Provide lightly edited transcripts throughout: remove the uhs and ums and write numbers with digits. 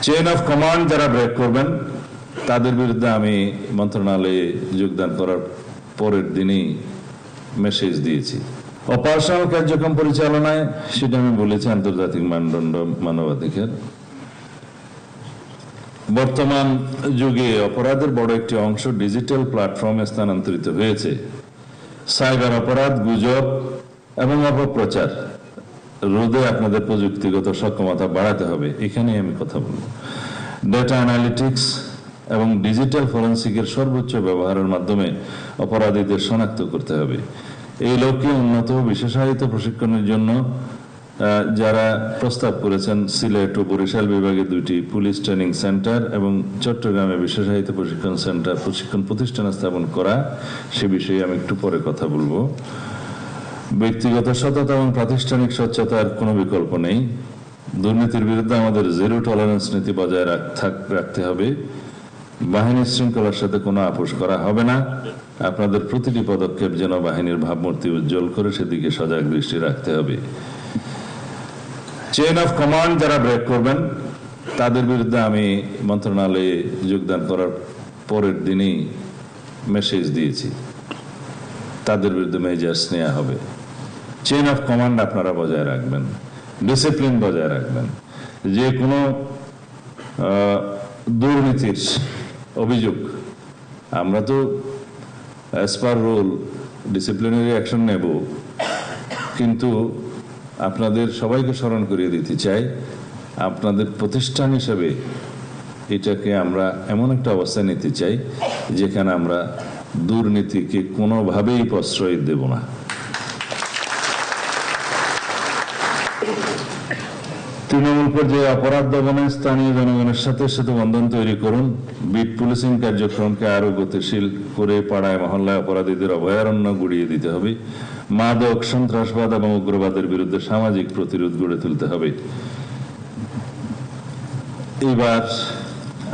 Chain of command যারা break করবেন তাদের বিরুদ্ধে আমি মন্ত্রণালয়ে যোগদান করার পরের দিনই মেসেজ দিয়েছি। অপারেশনাল কার্যক্রম পরিচালনায় সেটা আমি বলেছি আন্তর্জাতিক মানদণ্ড মানবাধিকার। বর্তমান যুগে অপরাধের বড় একটি অংশ ডিজিটাল প্ল্যাটফর্মে স্থানান্তরিত হয়েছে। সাইবার অপরাধ, গুজব এবং অপপ্রচার রোধে আপনাদের প্রযুক্তিগত সক্ষমতা বাড়াতে হবে, এখানেই আমি কথা বলব। ডেটা অ্যানালিটিক্স এবং ডিজিটাল ফরেন্সিকের সর্বোচ্চ ব্যবহারের মাধ্যমে অপরাধীদের শনাক্ত করতে হবে। এই লক্ষ্যে উন্নত বিশেষায়িত প্রশিক্ষণের জন্য যারা প্রস্তাব করেছেন, সিলেট ও বরিশাল বিভাগে 2টি পুলিশ ট্রেনিং সেন্টার এবং চট্টগ্রামে বিশেষায়িত প্রশিক্ষণ প্রতিষ্ঠান স্থাপন করা, সে বিষয়ে আমি একটু পরে কথা বলবো। ব্যক্তিগত সততা এবং প্রাতিষ্ঠানিক স্বচ্ছতার কোনো বিকল্প নেই। দুর্নীতির বিরুদ্ধে আমাদের জিরো টলারেন্স নীতি বজায় রাখতে হবে। বাহিনীর শৃঙ্খলার সাথে কোনো আপোষ করা হবে না। আপনাদের প্রতিটি পদক্ষেপ যেন বাহিনীর ভাবমূর্তি উজ্জ্বল করে সেদিকে সজাগ দৃষ্টি রাখতে হবে। চেইন অফ কমান্ড যারা ব্রেক করবেন তাদের বিরুদ্ধে আমি মন্ত্রণালয়ে যোগদান করার পরের দিনই মেসেজ দিয়েছি, তাদের বিরুদ্ধে মেজার্স নেওয়া হবে। চেইন অফ কমান্ড আপনারা বজায় রাখবেন, ডিসিপ্লিন বজায় রাখবেন। যে কোনো দুর্নীতির অভিযোগ আমরা তো as per rule disciplinary action নেব, কিন্তু আপনাদের সবাইকে স্মরণ করিয়ে দিতে চাই, আপনাদের প্রতিষ্ঠান হিসেবে এটাকে আমরা এমন একটা অবস্থায় নিতে চাই যেখানে আমরা দুর্নীতিকে কোনোভাবেই প্রশ্রয় দেব না। তৃণমূল পর্যায়ে অপরাধ দমনে স্থানীয় জনগণের সাথে সেতু বন্ধন তৈরি করুন। বিট পুলিশিং কার্যক্রমকে আরো গতিশীল করে পাড়ায় মহল্লায় অপরাধীদের অভয়ারণ্য গুড়িয়ে দিতে হবে। মাদক, সন্ত্রাসবাদ এবং উগ্রবাদের বিরুদ্ধে সামাজিক প্রতিরোধ গড়ে তুলতে হবে। এবার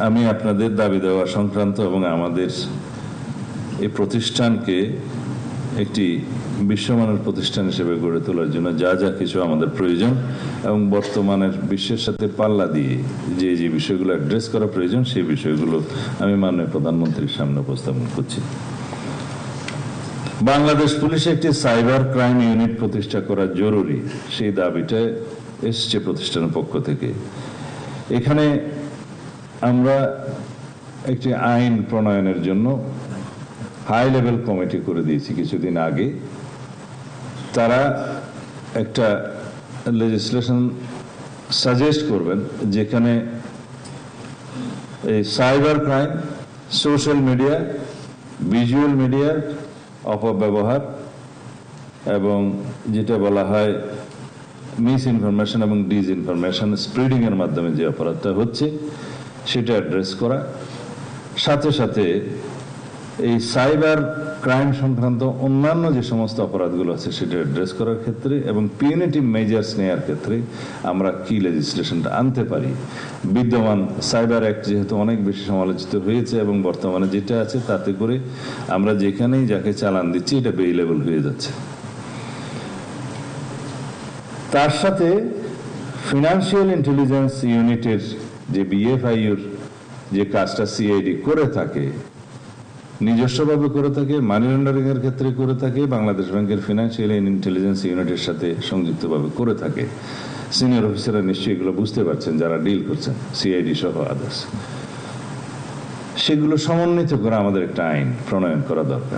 আমি আপনাদের দাবি দেওয়া সংক্রান্ত এবং আমাদের এই প্রতিষ্ঠানকে একটি বিশ্বমানের প্রতিষ্ঠান হিসেবে গড়ে তোলার জন্য যা যা কিছু আমাদের প্রয়োজন এবং বর্তমানের বিশ্বের সাথে পাল্লা দিয়ে যে যে বিষয়গুলো অ্যাড্রেস করা প্রয়োজন সেই বিষয়গুলো আমি মাননীয় প্রধানমন্ত্রীর সামনে উপস্থাপন করছি। বাংলাদেশ পুলিশে একটি সাইবার ক্রাইম ইউনিট প্রতিষ্ঠা করা জরুরি, সেই দাবিটা এসছে প্রতিষ্ঠানের পক্ষ থেকে। এখানে আমরা একটি আইন প্রণয়নের জন্য হাই লেভেল কমিটি করে দিয়েছি কিছুদিন আগে। তারা একটা লেজিসলেশন সাজেস্ট করবেন যেখানে এই cyber crime, social media, visual মিডিয়ার অপব্যবহার এবং যেটা বলা হয় মিস ইনফরমেশন এবং ডিসইনফরমেশন স্প্রেডিং এর মাধ্যমে যে অপরাধটা হচ্ছে সেটা অ্যাড্রেস করা, সাথে সাথে এই সাইবার ক্রাইম সংক্রান্ত অন্যান্য যে সমস্ত অপরাধগুলো আছে সেটা অ্যাড্রেস করার ক্ষেত্রে এবং পিউনিটিভ মেজার্স নেওয়ার ক্ষেত্রে আমরা কি লেজিসলেশনটা আনতে পারি। বিদ্যমান সাইবার অ্যাক্ট যেহেতু অনেক বেশি সমালোচিত হয়েছে এবং বর্তমানে যেটা আছে তাতে করে আমরা যেখানেই যাকে চালান দিচ্ছি এটা বেইলেবল হয়ে যাচ্ছে। তার সাথে ফিনান্সিয়াল ইন্টেলিজেন্স ইউনিটের যে বিএফআইউর যে কাজটা সিআইডি করে থাকে, নিজস্বভাবে করে থাকে, মানি লন্ডারিং এর ক্ষেত্রে করে থাকে, বাংলাদেশ ব্যাংকের ফিনান্সিয়াল ইন্টেলিজেন্স ইউনিটের সাথে সংযুক্তভাবে করে থাকে। সিনিয়র অফিসাররা নিশ্চয়ই এগুলো বুঝতে পারছেন যারা ডিল করছেন, সিআইডি সহ আদার্স। সেগুলো সমন্বিত করে আমাদের একটা আইন প্রণয়ন করা দরকার।